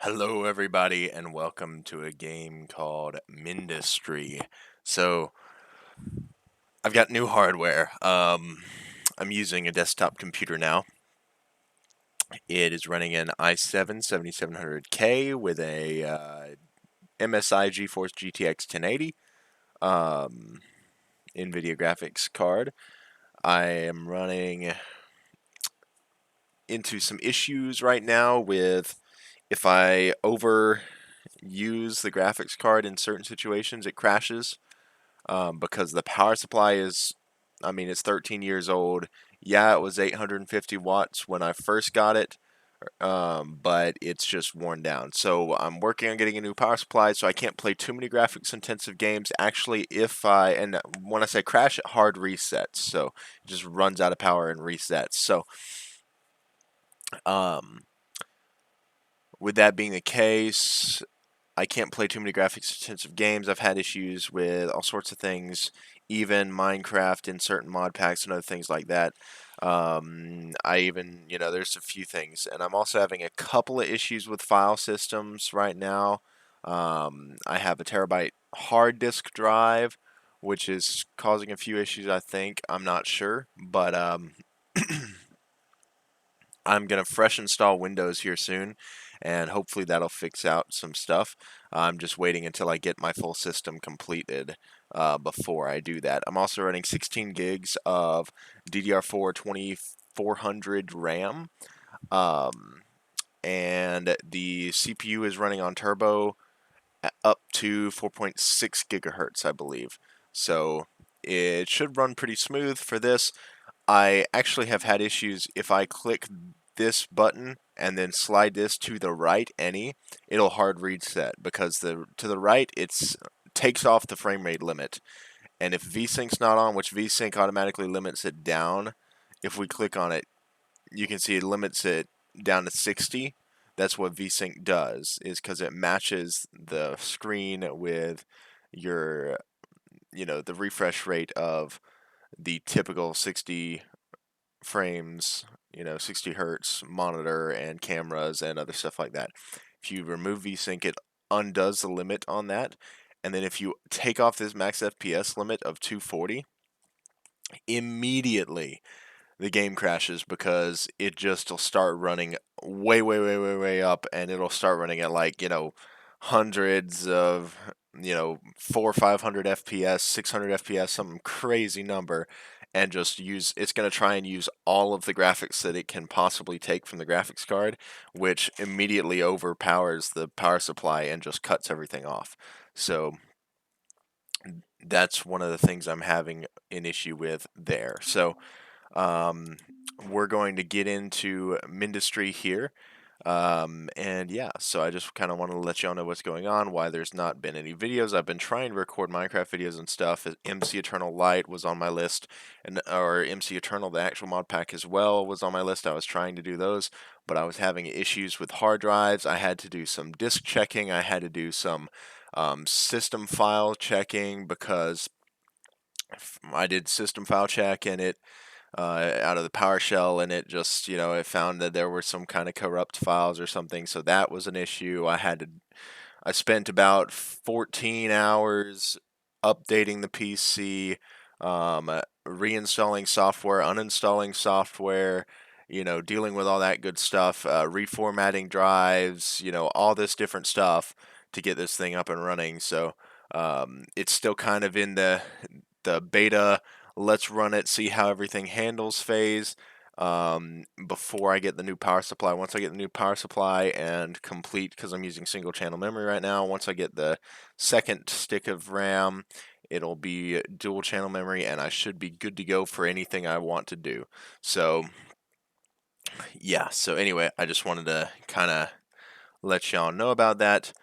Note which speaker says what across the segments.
Speaker 1: Hello, everybody, and welcome to a game called Mindustry. So, I've got new hardware. I'm using a desktop computer now. It is running an i7 7700K with a MSI GeForce GTX 1080 um, NVIDIA graphics card. I am running into some issues right now with if I overuse the graphics card in certain situations, it crashes. Because the power supply is, I mean, it's 13 years old. Yeah, it was 850 watts when I first got it, but it's just worn down. So I'm working on getting a new power supply so I can't play too many graphics intensive games. Actually, and when I say crash, it hard resets. So it just runs out of power and resets. So, um, with that being the case, I can't play too many graphics intensive games. I've had issues with all sorts of things, even Minecraft in certain mod packs and other things like that. I even, there's a few things. And I'm also having a couple of issues with file systems right now. I have a terabyte hard disk drive, which is causing a few issues, I think. I'm not sure. But I'm going to fresh install Windows here soon, and hopefully that'll fix out some stuff. I'm just waiting until I get my full system completed before I do that. I'm also running 16 gigs of DDR4 2400 RAM, um, and the CPU is running on turbo up to 4.6 gigahertz, I believe. So it should run pretty smooth for this. I actually have had issues if I click this button and then slide this to the right it'll hard reset because to the right it's takes off the frame rate limit. And if VSync's not on, which VSync automatically limits it down, if we click on it, you can see it limits it down to 60. That's what VSync does, is because it matches the screen with your, the refresh rate of the typical 60 frames, 60 hertz monitor and cameras and other stuff like that. If you remove VSync, it undoes the limit on that. And then if you take off this max FPS limit of 240, immediately the game crashes because it just will start running way, way, way, way, way up, and it'll start running at like, hundreds of, 500 FPS, 600 FPS, some crazy number, and it's going to try and use all of the graphics that it can possibly take from the graphics card, which immediately overpowers the power supply and just cuts everything off. So that's one of the things I'm having an issue with there. So, um, we're going to get into Mindustry here. And yeah, so I just kind of want to let y'all know what's going on, why there's not been any videos. I've been trying to record Minecraft videos and stuff. MC Eternal Light was on my list, or MC Eternal, the actual mod pack as well, was on my list. I was trying to do those, but I was having issues with hard drives. I had to do some disk checking. I had to do some system file checking because I did system file check and it out of the PowerShell, and it just, it found that there were some kind of corrupt files or something. So that was an issue. I spent about 14 hours updating the PC, reinstalling software, uninstalling software, dealing with all that good stuff, reformatting drives, all this different stuff to get this thing up and running. So it's still kind of in the beta, let's run it, see how everything handles phase before I get the new power supply. Once I get the new power supply and complete, because I'm using single channel memory right now, once I get the second stick of RAM, it'll be dual channel memory and I should be good to go for anything I want to do. So yeah, so anyway, I just wanted to kind of let y'all know about that.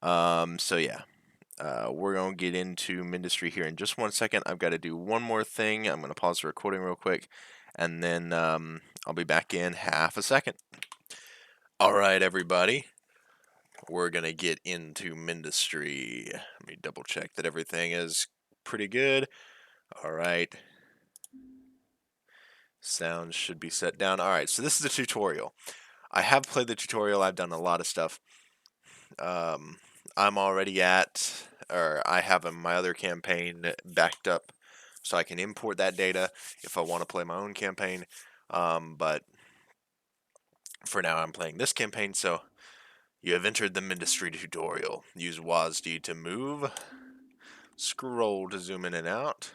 Speaker 1: So yeah, we're going to get into Mindustry here in just 1 second. I've got to do one more thing. I'm going to pause the recording real quick, and then I'll be back in half a second. All right, everybody. We're going to get into Mindustry. Let me double check that everything is pretty good. All right. Sound should be set down. All right, so this is a tutorial. I have played the tutorial. I've done a lot of stuff. I'm already at, or I have my other campaign backed up, so I can import that data if I want to play my own campaign. But for now, I'm playing this campaign, so you have entered the Mindustry tutorial. Use WASD to move, scroll to zoom in and out,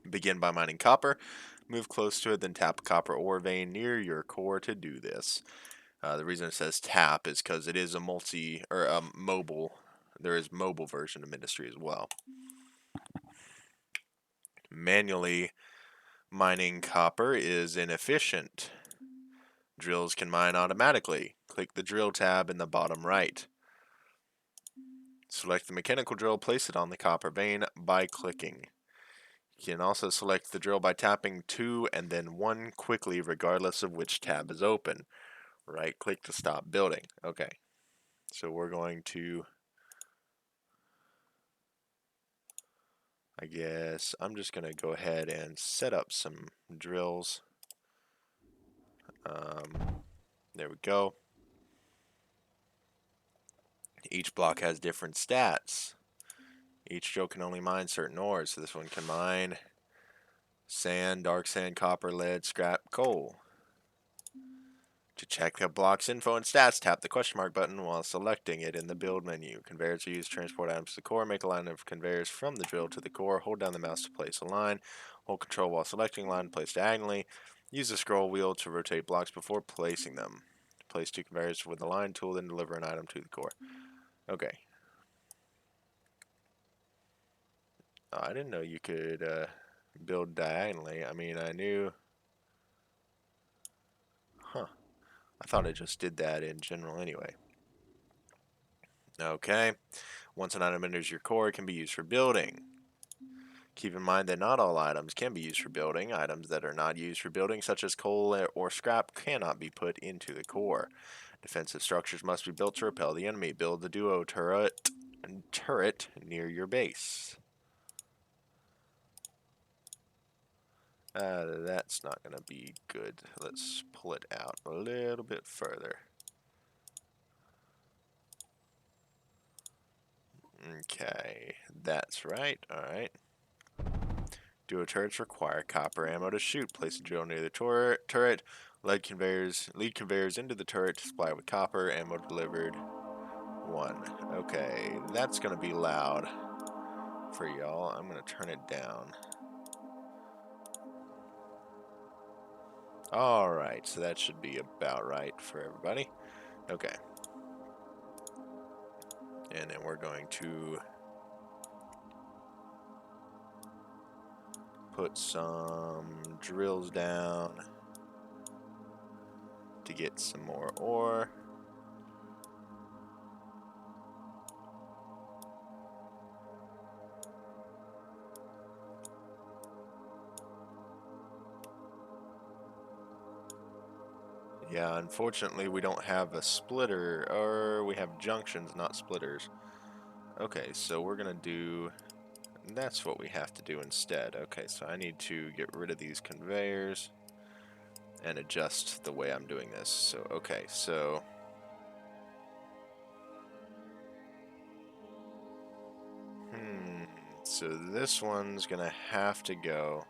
Speaker 1: begin by mining copper, move close to it, then tap a copper ore vein near your core to do this. The reason it says tap is because it is a mobile. There is mobile version of Mindustry as well. Manually mining copper is inefficient. Drills can mine automatically. Click the drill tab in the bottom right. Select the mechanical drill, place it on the copper vein by clicking. You can also select the drill by tapping 2 and then 1 quickly regardless of which tab is open. Right click to stop building. Okay, so we're going to, I guess I'm just going to go ahead and set up some drills. There we go. Each block has different stats. Each drill can only mine certain ores, so this one can mine sand, dark sand, copper, lead, scrap, coal. To check the block's info and stats, tap the question mark button while selecting it in the build menu. Conveyors are used to transport items to the core. Make a line of conveyors from the drill to the core. Hold down the mouse to place a line. Hold control while selecting line to place diagonally. Use the scroll wheel to rotate blocks before placing them. Place 2 conveyors with the line tool, then deliver an item to the core. Okay. Oh, I didn't know you could build diagonally. I mean, I knew... Huh. I thought it just did that in general anyway. Okay. Once an item enters your core, it can be used for building. Keep in mind that not all items can be used for building. Items that are not used for building, such as coal or scrap, cannot be put into the core. Defensive structures must be built to repel the enemy. Build the duo turret near your base. That's not going to be good. Let's pull it out a little bit further. Okay, that's right. Alright. Duo turrets require copper ammo to shoot. Place a drill near the turret. Lead conveyors into the turret to supply it with copper. Ammo delivered. 1. Okay, that's going to be loud for y'all. I'm going to turn it down. Alright, so that should be about right for everybody. Okay. And then we're going to put some drills down to get some more ore. Yeah, unfortunately we don't have a splitter, or we have junctions, not splitters. Okay, so we're gonna do, that's what we have to do instead. Okay, so I need to get rid of these conveyors and adjust the way I'm doing this. So, okay, so so this one's gonna have to go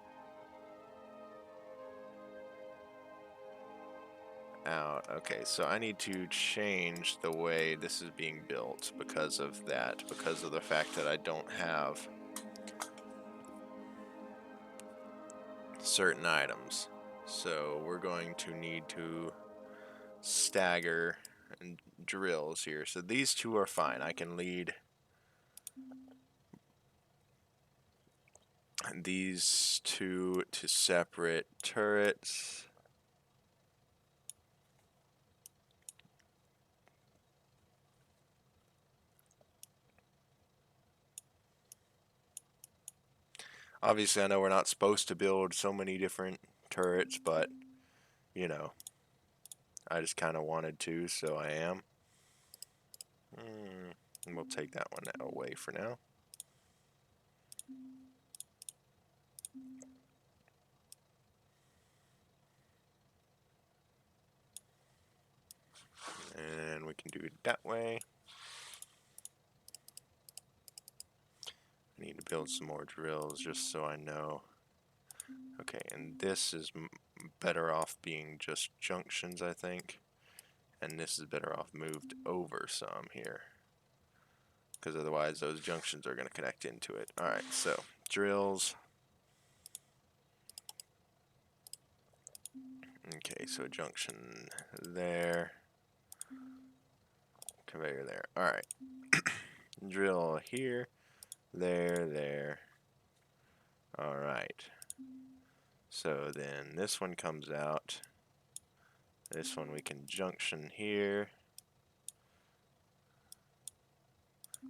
Speaker 1: out. Okay, so I need to change the way this is being built because of that, because of the fact that I don't have certain items. So we're going to need to stagger and drills here. So these two are fine. I can lead these two to separate turrets. Obviously, I know we're not supposed to build so many different turrets, but, you know, I just kind of wanted to, so I am. We'll take that one away for now. And we can do it that way. I need to build some more drills just so I know. Okay, and this is better off being just junctions, I think. And this is better off moved over some here, because otherwise those junctions are going to connect into it. Alright, so drills. Okay, so junction there. Conveyor there. Alright. Drill here. There. Alright. So then this one comes out. This one we can junction here.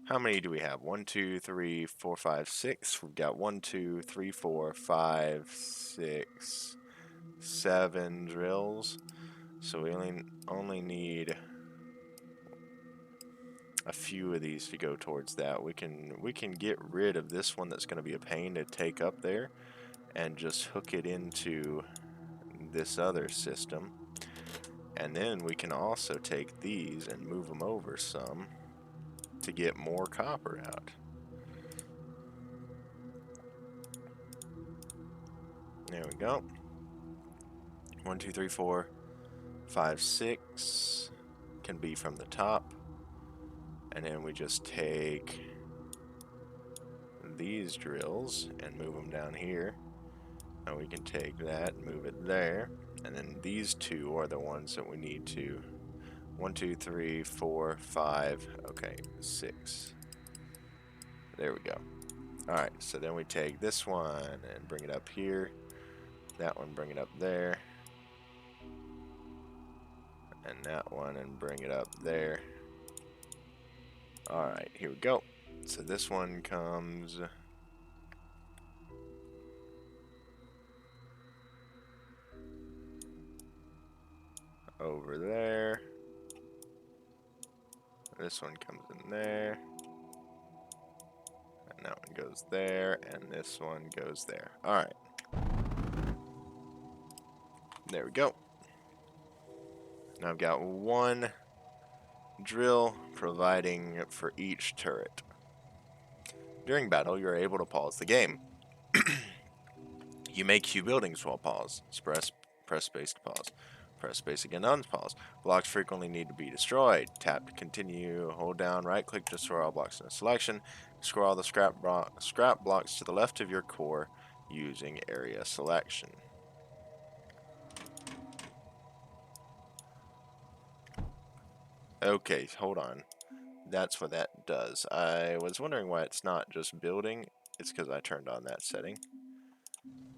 Speaker 1: How many do we have? 1, 2, 3, 4, 5, 6. We've got 1, 2, 3, 4, 5, 6, 7 drills. So we only need a few of these to go towards that. We can get rid of this one that's going to be a pain to take up there and just hook it into this other system. And then we can also take these and move them over some to get more copper out. There we go. 1, 2, 3, 4, 5, 6 can be from the top. And then we just take these drills and move them down here. And we can take that and move it there. And then these two are the ones that we need to. 1, 2, 3, 4, 5. Okay, 6. There we go. Alright, so then we take this one and bring it up here. That one, bring it up there. And that one and bring it up there. Alright, here we go. So this one comes over there. This one comes in there. And that one goes there. And this one goes there. Alright. There we go. Now I've got one drill providing for each turret. During battle, you're able to pause the game. You may queue buildings while pause. Press space to pause. Press space again to unpause. Blocks frequently need to be destroyed. Tap to continue. Hold down right click to destroy all blocks in a selection. Destroy all the scrap blocks to the left of your core using area selection. Okay, hold on. That's what that does. I was wondering why it's not just building. It's because I turned on that setting.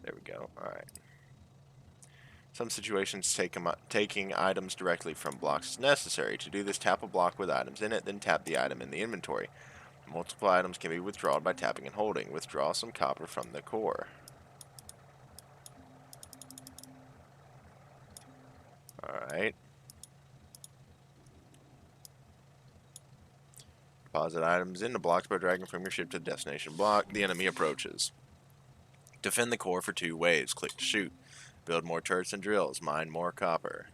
Speaker 1: There we go. Alright. Some situations taking items directly from blocks is necessary. To do this, tap a block with items in it, then tap the item in the inventory. Multiple items can be withdrawn by tapping and holding. Withdraw some copper from the core. Alright. Deposit items into blocks by dragging from your ship to the destination block. The enemy approaches. Defend the core for 2 waves. Click to shoot. Build more turrets and drills. Mine more copper.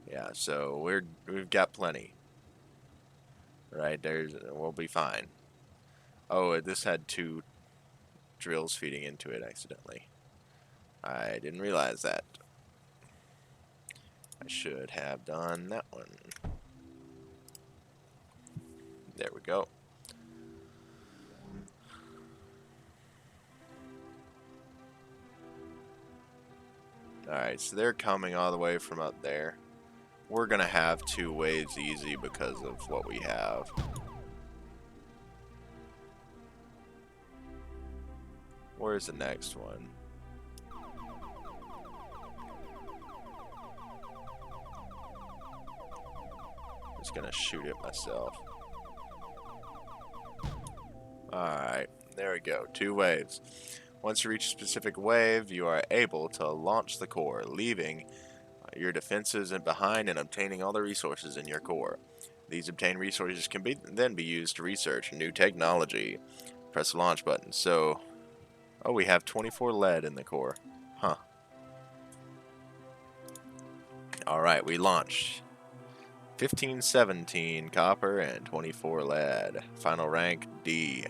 Speaker 1: Yeah, so we've got plenty. Right, we'll be fine. Oh, this had 2 drills feeding into it accidentally. I didn't realize that. I should have done that one. There we go. Alright, so they're coming all the way from up there. We're gonna have 2 waves easy because of what we have. Where's the next one? I'm just gonna shoot it myself. Alright, there we go. 2 waves. Once you reach a specific wave, you are able to launch the core, leaving your defenses behind and obtaining all the resources in your core. These obtained resources can then be used to research new technology. Press the launch button. So, oh, we have 24 lead in the core. Huh. Alright, we launched. 15, 17 copper and 24 lead. Final rank D.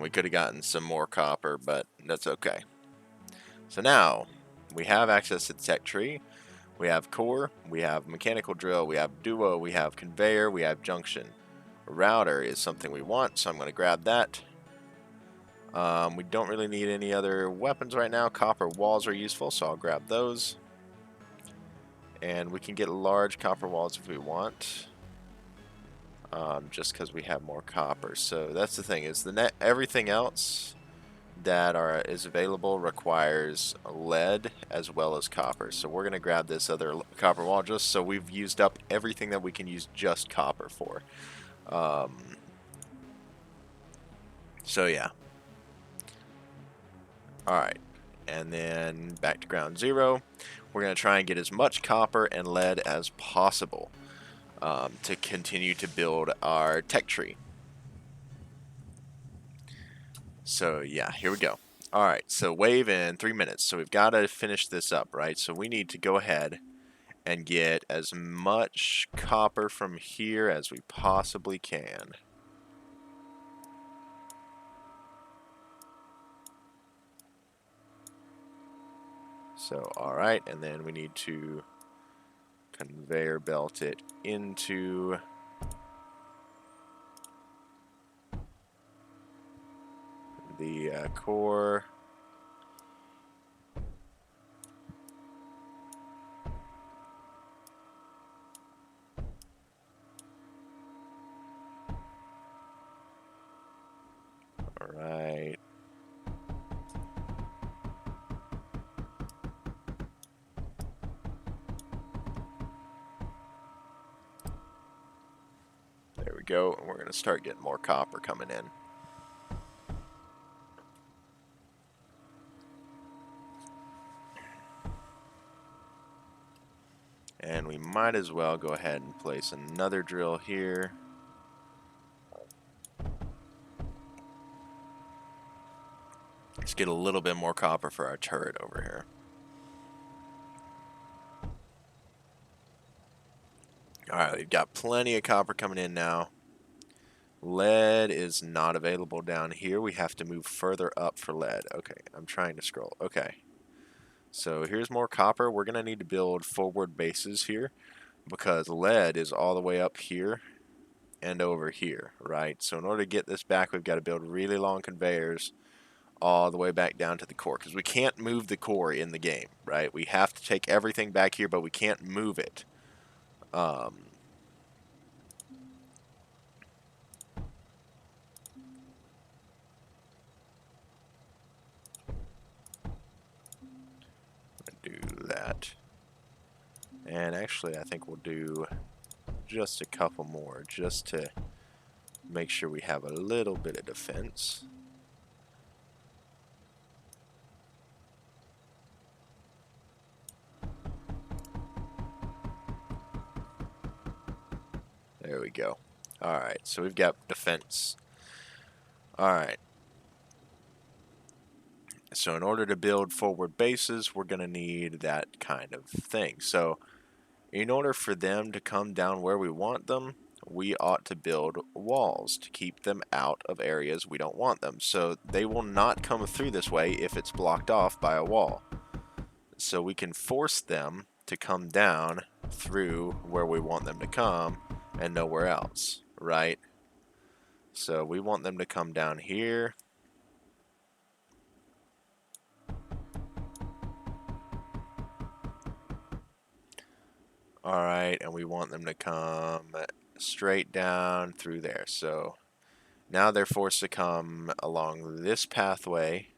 Speaker 1: We could have gotten some more copper, but that's okay. So now we have access to the tech tree. We have core, we have mechanical drill, we have duo, we have conveyor, we have junction. Router is something we want, so I'm going to grab that. We don't really need any other weapons right now. Copper walls are useful, so I'll grab those. And we can get large copper walls if we want, just because we have more copper. So that's the thing, is everything else that is available requires lead as well as copper. So we're going to grab this other copper wall just so we've used up everything that we can use just copper for. So yeah. Alright, and then back to ground zero. We're going to try and get as much copper and lead as possible to continue to build our tech tree. So yeah, here we go. Alright, so wave in 3 minutes. So we've got to finish this up, right? So we need to go ahead and get as much copper from here as we possibly can. So, alright, and then we need to conveyor belt it into the core. Alright. There we go, and we're going to start getting more copper coming in. And we might as well go ahead and place another drill here. Let's get a little bit more copper for our turret over here. Alright, we've got plenty of copper coming in now. Lead is not available down here. We have to move further up for lead. Okay, I'm trying to scroll. Okay. So here's more copper. We're going to need to build forward bases here because lead is all the way up here and over here, right? So in order to get this back, we've got to build really long conveyors all the way back down to the core because we can't move the core in the game, right? We have to take everything back here, but we can't move it. Do that. And actually, I think we'll do just a couple more just to make sure we have a little bit of defense. There we go. Alright, so we've got defense. Alright. So in order to build forward bases, we're going to need that kind of thing. So in order for them to come down where we want them, we ought to build walls to keep them out of areas we don't want them. So they will not come through this way if it's blocked off by a wall. So we can force them to come down through where we want them to come and nowhere else, right? So we want them to come down here. Alright, and we want them to come straight down through there. So now they're forced to come along this pathway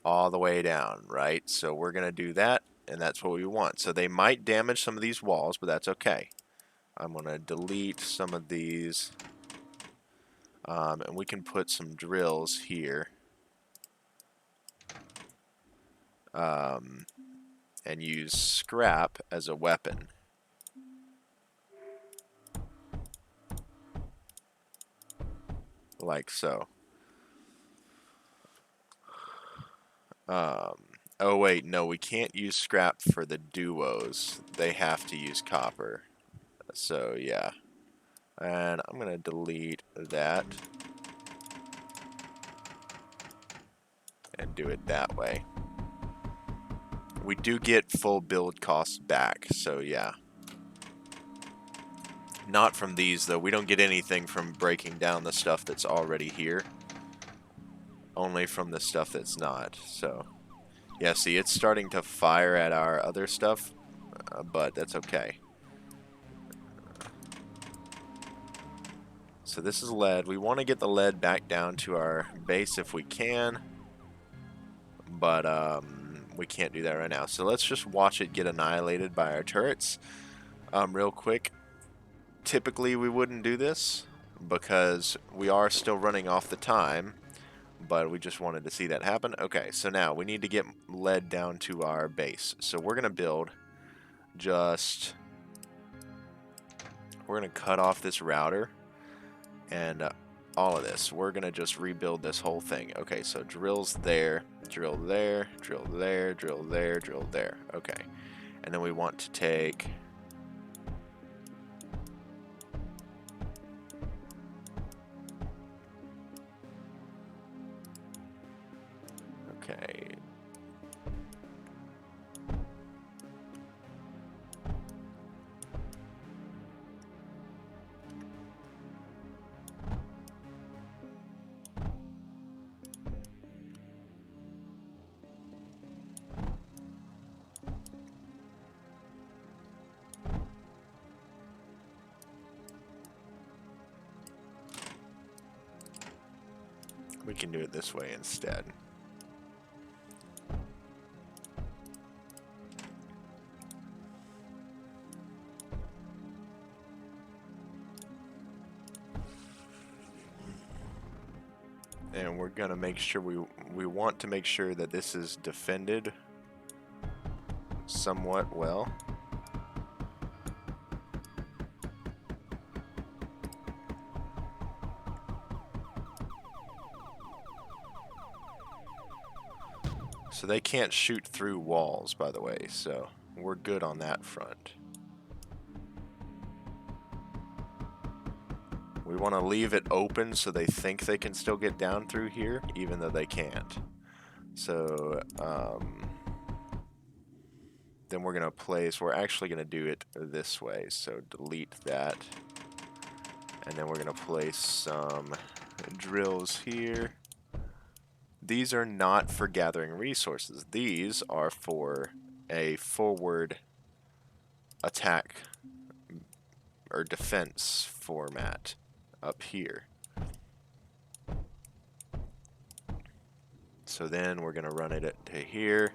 Speaker 1: all the way down, right? So we're going to do that, and that's what we want. So they might damage some of these walls, but that's okay. I'm going to delete some of these, and we can put some drills here. And use scrap as a weapon. Like so. Oh wait, no, we can't use scrap for the duos. They have to use copper. So yeah. And I'm going to delete that and do it that way. We do get full build costs back, so yeah. Not from these, though. We don't get anything from breaking down the stuff that's already here. Only from the stuff that's not, so... Yeah, see, it's starting to fire at our other stuff, but that's okay. So this is lead. We want to get the lead back down to our base if we can, but we can't do that right now. So let's just watch it get annihilated by our turrets real quick. Typically we wouldn't do this because we are still running off the time, but we just wanted to see that happen. Okay, so now we need to get lead down to our base. So we're going to build just... We're going to cut off this router and all of this. We're going to just rebuild this whole thing. Okay, so drills there, drill there, drill there, drill there, drill there. Okay, and then we want to take... Okay. We can do it this way instead. And we're gonna make sure we want to make sure that this is defended somewhat well. So they can't shoot through walls, by the way, so we're good on that front. We want to leave it open so they think they can still get down through here, even though they can't. So, then we're going to place, we're actually going to do it this way. So delete that. And then we're going to place some drills here. These are not for gathering resources. These are for a forward attack or defense format up here. So then we're going to run it to here,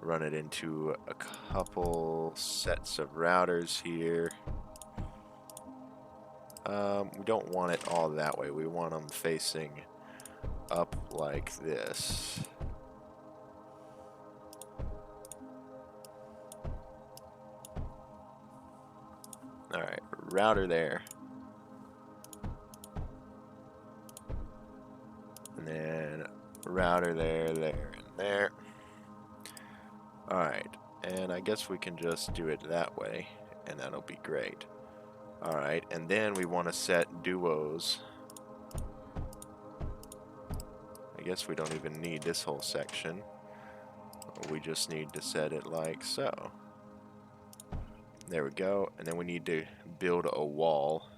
Speaker 1: run it into a couple sets of routers here. We don't want it all that way. We want them facing up like this. Alright, router there. And then router there, there, and there. Alright, and I guess we can just do it that way, and that'll be great. Alright, and then we want to set duos. I guess we don't even need this whole section. We just need to set it like so. There we go, and then we need to build a wall.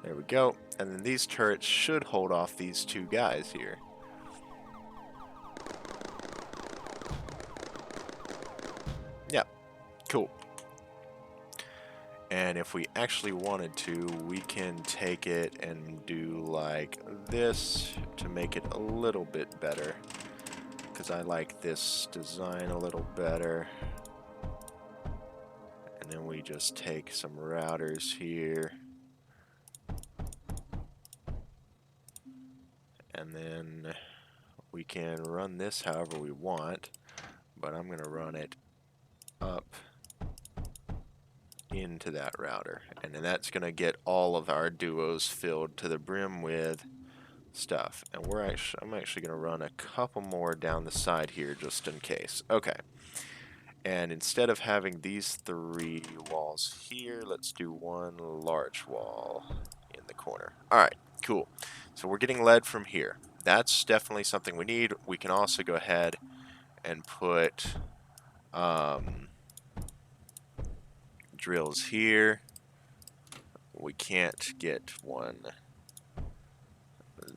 Speaker 1: There we go, and then these turrets should hold off these two guys here. Yeah, cool. And if we actually wanted to, we can take it and do like this to make it a little bit better. Because I like this design a little better. And then we just take some routers here. And then we can run this however we want. But I'm going to run it up into that router. And then that's going to get all of our duos filled to the brim with stuff. And I'm actually going to run a couple more down the side here just in case. Okay. And instead of having these 3 walls here, let's do one large wall in the corner. Alright, cool. So we're getting lead from here. That's definitely something we need. We can also go ahead and put drills here. We can't get one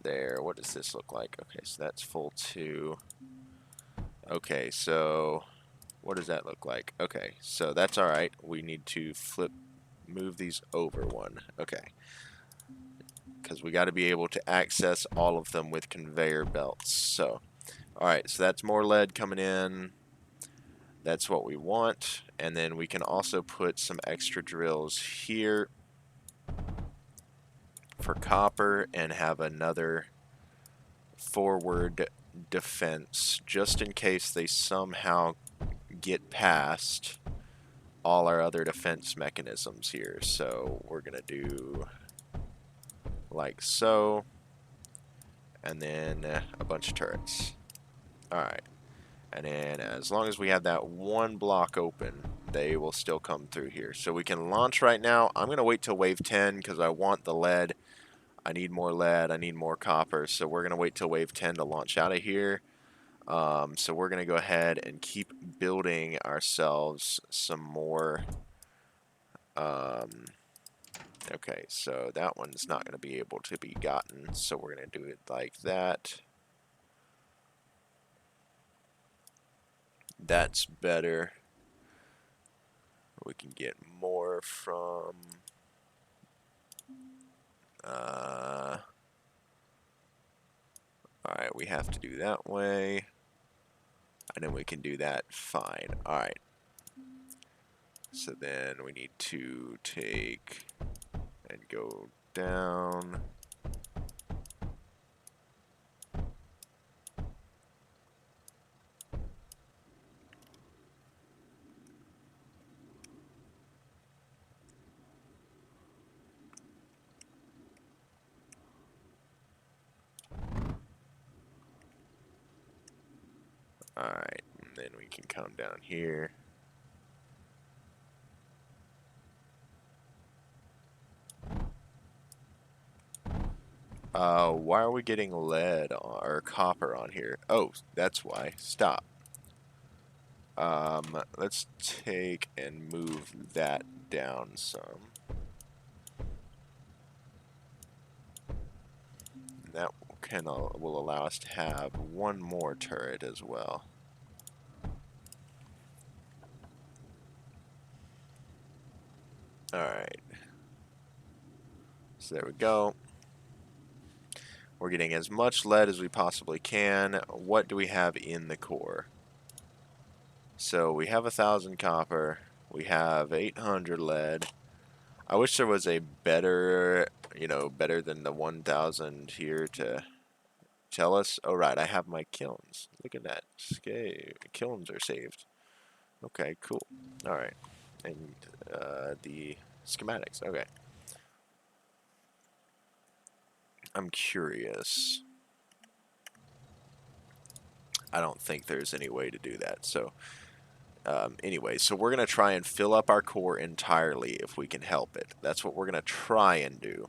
Speaker 1: there. What does this look like? Okay, so that's full 2. Okay, so what does that look like? Okay, so that's alright. We need to move these over 1. Okay. Because we got to be able to access all of them with conveyor belts. So, alright, so that's more lead coming in. That's what we want. And then we can also put some extra drills here for copper and have another forward defense just in case they somehow get past all our other defense mechanisms here. So we're going to do like so, and then a bunch of turrets. Alright, and then as long as we have that one block open, they will still come through here. So we can launch right now. I'm going to wait till wave 10 because I want the lead. I need more lead, I need more copper, so we're going to wait till wave 10 to launch out of here. So we're going to go ahead and keep building ourselves some more. Okay, so that one's not going to be able to be gotten, so we're going to do it like that. That's better. We can get more from... Alright, we have to do that way. And then we can do that fine. Alright. So then we need to take and go down. Alright, and then we can come down here. Why are we getting lead or copper on here? Oh, that's why. Stop. Let's take and move that down some. That will allow us to have one more turret as well. Alright. So there we go. We're getting as much lead as we possibly can. What do we have in the core? So we have 1,000 copper. We have 800 lead. I wish there was a better, better than the 1,000 here to tell us. Oh, right, I have my kilns. Look at that. Kilns are saved. Okay, cool. Alright. And the schematics. Okay. I'm curious. I don't think there's any way to do that. So, anyway, so we're going to try and fill up our core entirely if we can help it. That's what we're going to try and do.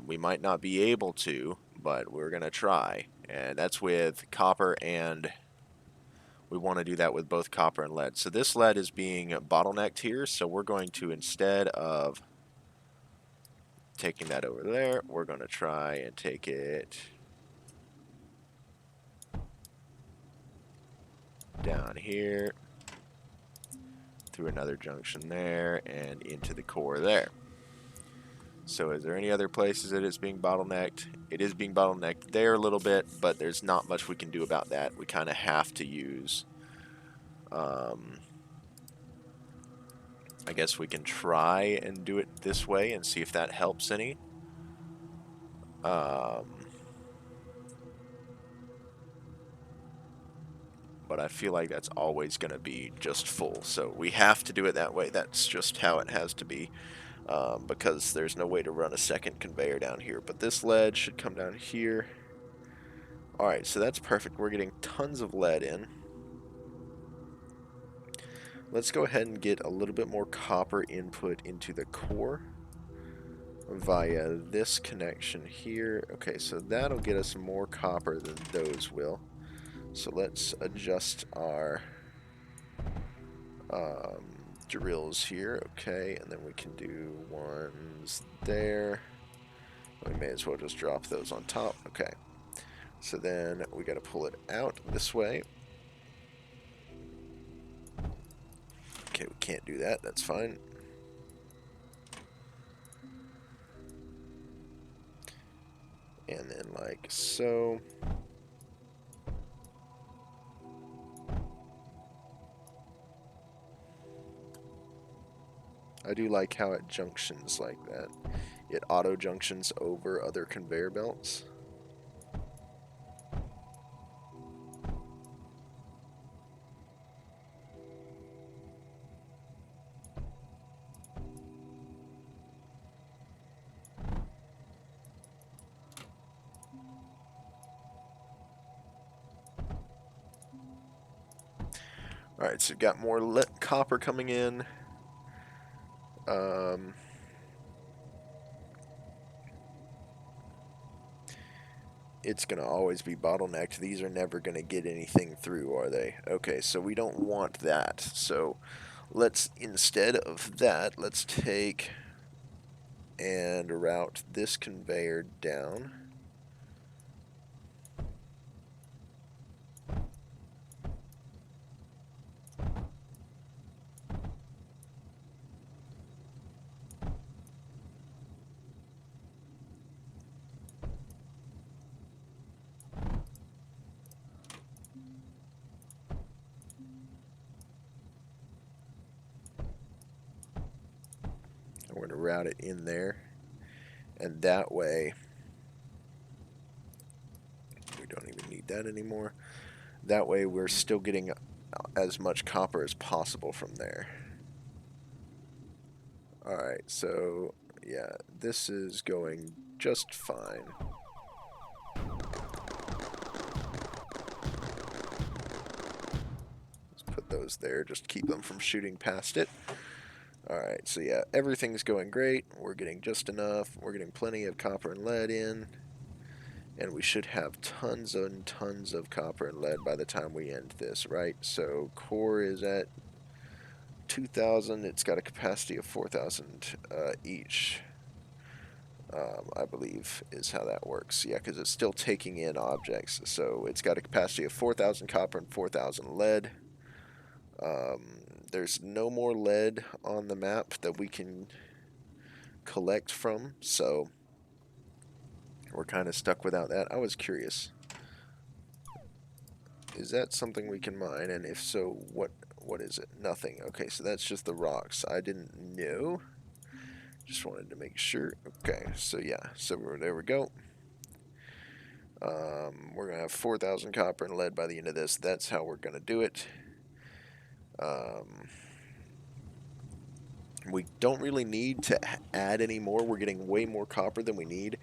Speaker 1: We might not be able to, but we're going to try. And that's with copper, and we want to do that with both copper and lead. So this lead is being bottlenecked here, so we're going to, instead of taking that over there, we're going to try and take it down here, through another junction there, and into the core there. So is there any other places that it's being bottlenecked? It is being bottlenecked there a little bit, but there's not much we can do about that. We kind of have to use... I guess we can try and do it this way and see if that helps any. but I feel like that's always going to be just full. So we have to do it that way. That's just how it has to be, because there's no way to run a second conveyor down here. But this lead should come down here. Alright, so that's perfect. We're getting tons of lead in. Let's go ahead and get a little bit more copper input into the core via this connection here. Okay, so that'll get us more copper than those will. So let's adjust our drills here. Okay, and then we can do ones there. We may as well just drop those on top. Okay, so then we got to pull it out this way. Okay, we can't do that. That's fine. And then like so. I do like how it junctions like that. It auto junctions over other conveyor belts. Alright, so we've got more copper coming in. It's going to always be bottlenecked. These are never going to get anything through, are they? Okay, so we don't want that. So let's, instead of that, let's take and route this conveyor down. We're going to route it in there, and that way we don't even need that anymore. That way we're still getting as much copper as possible from there. Alright, so yeah, this is going just fine. Let's put those there, just keep them from shooting past it. Alright, so yeah, everything's going great. We're getting just enough. We're getting plenty of copper and lead in. And we should have tons and tons of copper and lead by the time we end this, right? So core is at 2,000. It's got a capacity of 4,000 each, I believe is how that works. Yeah, because it's still taking in objects. So it's got a capacity of 4,000 copper and 4,000 lead. There's no more lead on the map that we can collect from, so we're kind of stuck without that. I was curious. Is that something we can mine? And if so, what is it? Nothing. Okay, so that's just the rocks. I didn't know. Just wanted to make sure. Okay, so yeah. So there we go. We're going to have 4,000 copper and lead by the end of this. That's how we're going to do it. We don't really need to add any more. We're getting way more copper than we need.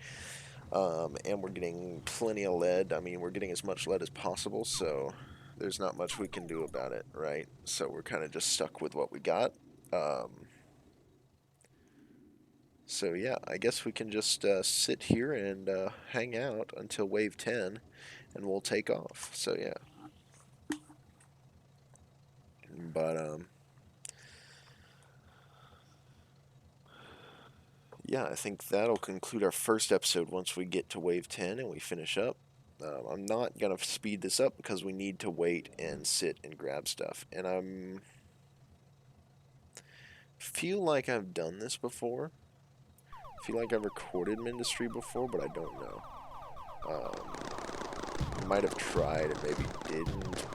Speaker 1: And we're getting plenty of lead. I mean, we're getting as much lead as possible, so there's not much we can do about it, right? So we're kind of just stuck with what we got. So yeah, I guess we can just sit here and hang out until wave 10, and we'll take off. So yeah. But yeah, I think that'll conclude our first episode once we get to wave 10 and we finish up. I'm not going to speed this up because we need to wait and sit and grab stuff. And I feel like I've done this before. I feel like I've recorded Mindustry before, but I don't know. I might have tried and maybe didn't,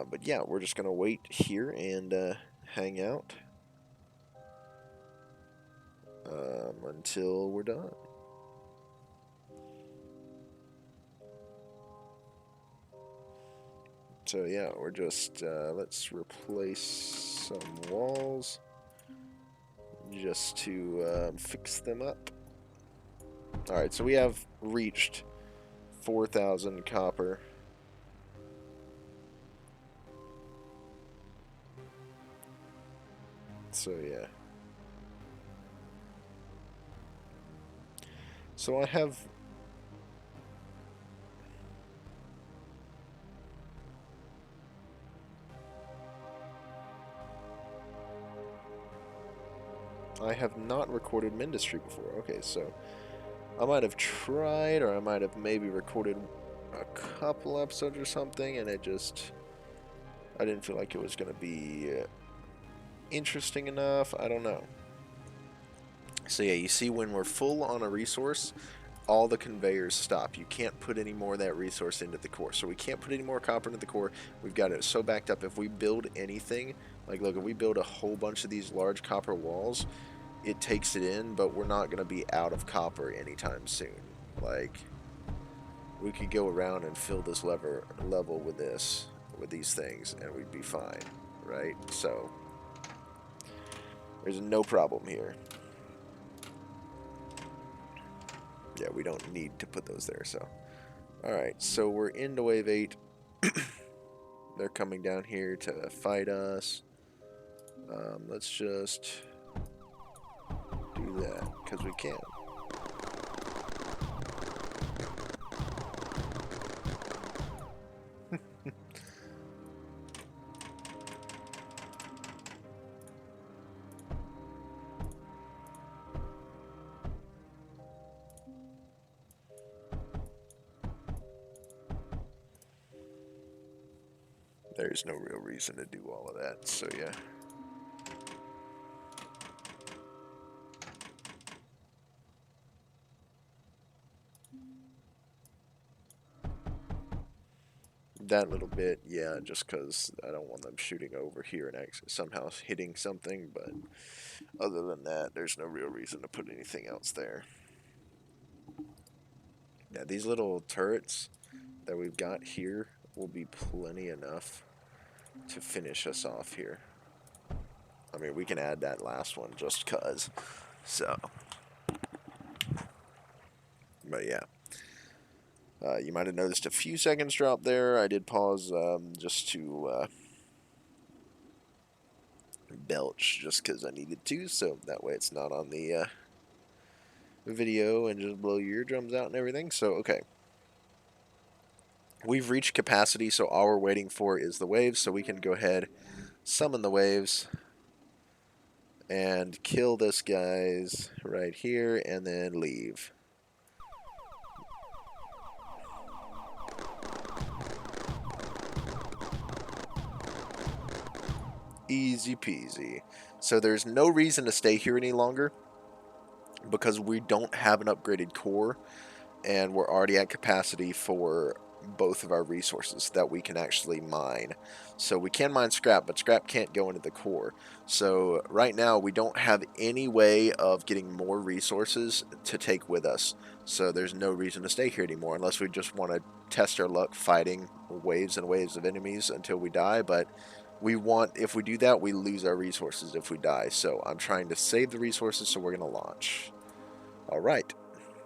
Speaker 1: but yeah, we're just going to wait here and hang out until we're done. So yeah, we're just, let's replace some walls just to fix them up. Alright, so we have reached 4,000 copper. So yeah. So I have... I have not recorded Mindustry before. Okay, so I might have tried, or I might have maybe recorded a couple episodes or something, and it just... I didn't feel like it was going to be interesting enough. I don't know. So yeah, you see when we're full on a resource, all the conveyors stop. You can't put any more of that resource into the core. So we can't put any more copper into the core. We've got it so backed up. If we build anything, like look, if we build a whole bunch of these large copper walls, it takes it in, but we're not going to be out of copper anytime soon. Like, we could go around and fill this level with these things, and we'd be fine, right? So there's no problem here. Yeah, we don't need to put those there, so. Alright, so we're into wave 8. They're coming down here to fight us. Let's just do that, because we can. There's no real reason to do all of that, so yeah. That little bit, yeah, just because I don't want them shooting over here and somehow hitting something, but other than that, there's no real reason to put anything else there. Yeah, these little turrets that we've got here will be plenty enough to finish us off here. I mean, we can add that last one just cuz. So, but yeah. You might have noticed a few seconds drop there. I did pause just to belch just because I needed to, so that way it's not on the video and just blow your eardrums out and everything. So, okay. We've reached capacity, so all we're waiting for is the waves, so we can go ahead, summon the waves, and kill this guys right here, and then leave. Easy peasy. So there's no reason to stay here any longer because we don't have an upgraded core, and we're already at capacity for both of our resources that we can actually mine. So we can mine scrap, but scrap can't go into the core. So right now we don't have any way of getting more resources to take with us. So there's no reason to stay here anymore unless we just want to test our luck fighting waves and waves of enemies until we die. But if we do that, we lose our resources if we die. So I'm trying to save the resources, so we're going to launch. All right.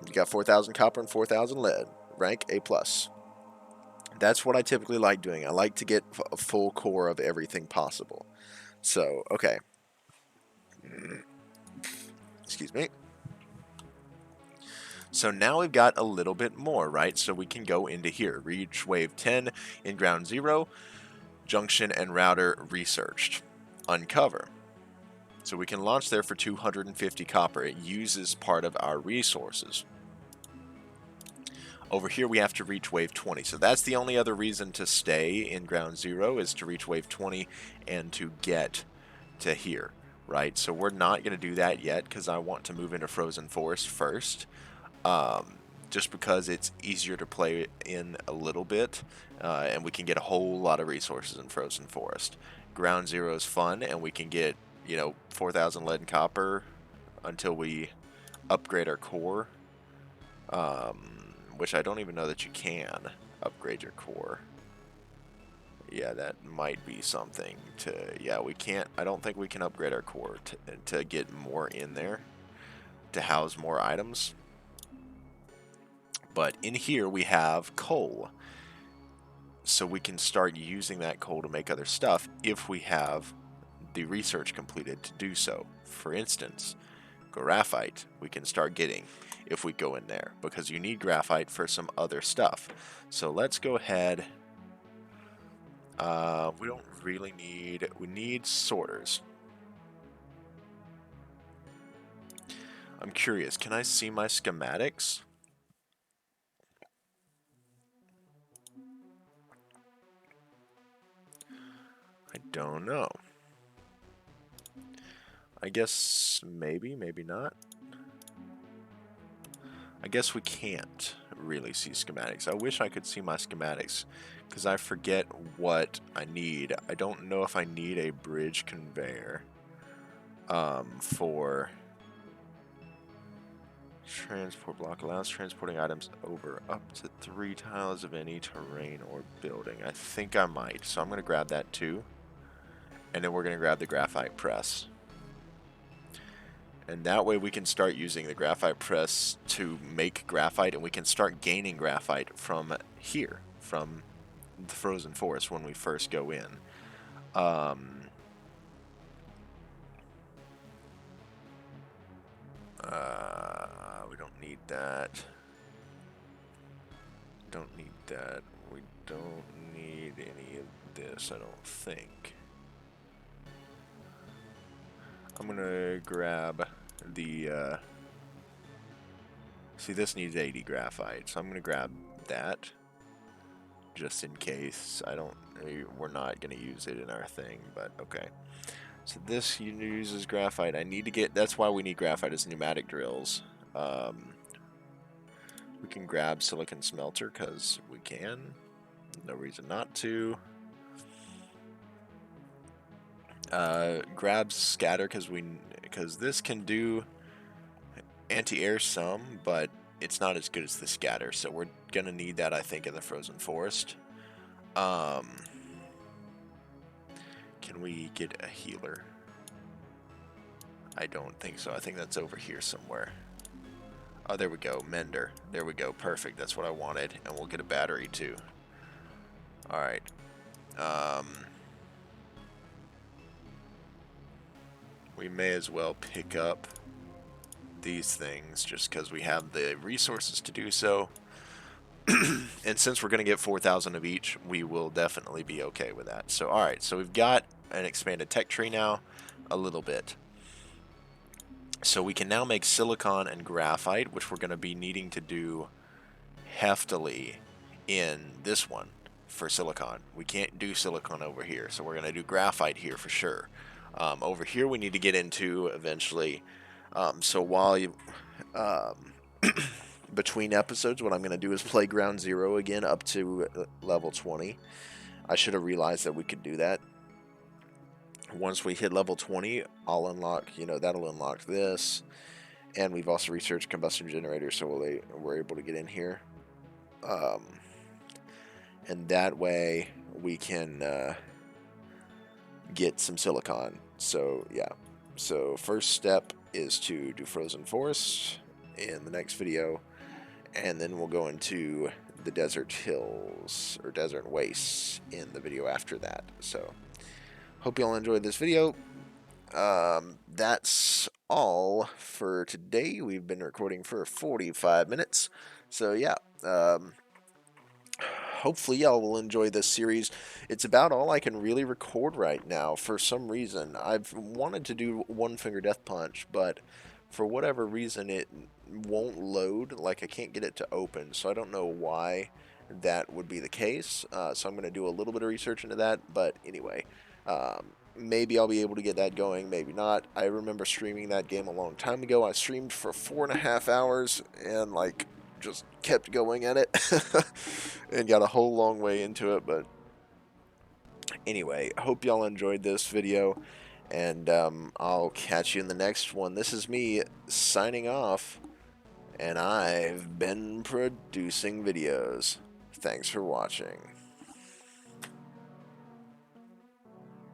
Speaker 1: You got 4,000 copper and 4,000 lead. Rank A+. That's what I typically like doing. I like to get a full core of everything possible. So, okay. Excuse me. So now we've got a little bit more, right? So we can go into here. Reach wave 10 in ground 0. Junction and router researched. Uncover. So we can launch there for 250 copper. It uses part of our resources. Over here we have to reach wave 20. So that's the only other reason to stay in ground 0 is to reach wave 20 and to get to here, right? So we're not going to do that yet because I want to move into Frozen Forest first. Just because it's easier to play in a little bit, and we can get a whole lot of resources in Frozen Forest. Ground 0 is fun, and we can get, 4,000 lead and copper until we upgrade our core. Which I don't even know that you can upgrade your core. Yeah, that might be something to, yeah, we can't, I don't think we can upgrade our core to get more in there, to house more items. But in here we have coal, so we can start using that coal to make other stuff if we have the research completed to do so. For instance, graphite we can start getting if we go in there, because you need graphite for some other stuff. So let's go ahead. We don't really need, we need sorters. I'm curious, can I see my schematics? I don't know. I guess maybe, maybe not. I guess we can't really see schematics. I wish I could see my schematics, because I forget what I need. I don't know if I need a bridge conveyor for transport block. Allows transporting items over up to 3 tiles of any terrain or building. I think I might, so I'm going to grab that too. And then we're going to grab the graphite press. And that way we can start using the graphite press to make graphite, and we can start gaining graphite from here, from the frozen forest when we first go in. We don't need that. Don't need that. We don't need any of this, I don't think. I'm gonna grab the, see, this needs 80 graphite, so I'm gonna grab that, just in case. We're not gonna use it in our thing, but okay. So this uses graphite. I need to get, that's why we need graphite as pneumatic drills. We can grab silicon smelter, because we can. No reason not to. Grab scatter, because this can do anti-air some, but it's not as good as the scatter, so we're gonna need that, I think, in the frozen forest. Can we get a healer? I don't think so. I think that's over here somewhere. Oh, there we go. Mender. There we go. Perfect. That's what I wanted. And we'll get a battery too. Alright. We may as well pick up these things just because we have the resources to do so. And since we're going to get 4,000 of each, we will definitely be okay with that. So, alright. So we've got an expanded tech tree now. A little bit. So we can now make silicon and graphite, which we're going to be needing to do heftily in this one for silicon. We can't do silicon over here, so we're going to do graphite here for sure. Over here we need to get into eventually. So while you... between episodes, what I'm going to do is play Ground Zero again up to level 20. I should have realized that we could do that. Once we hit level 20, I'll unlock, that'll unlock this. And we've also researched combustion generators, so we're able to get in here. And that way we can get some silicon. So, yeah. So, first step is to do Frozen Forest in the next video. And then we'll go into the Desert Hills, or Desert Wastes, in the video after that. So, hope you all enjoyed this video. That's all for today. We've been recording for 45 minutes. So, yeah. Hopefully y'all will enjoy this series. It's about all I can really record right now for some reason. I've wanted to do One Finger Death Punch, but for whatever reason it won't load. Like, I can't get it to open, so I don't know why that would be the case. So I'm going to do a little bit of research into that, but anyway, maybe I'll be able to get that going, maybe not. I remember streaming that game a long time ago. I streamed for 4.5 hours and like just kept going at it and got a whole long way into it. But anyway, I hope y'all enjoyed this video, and I'll catch you in the next one. This is me signing off, and I've been producing videos. Thanks for watching.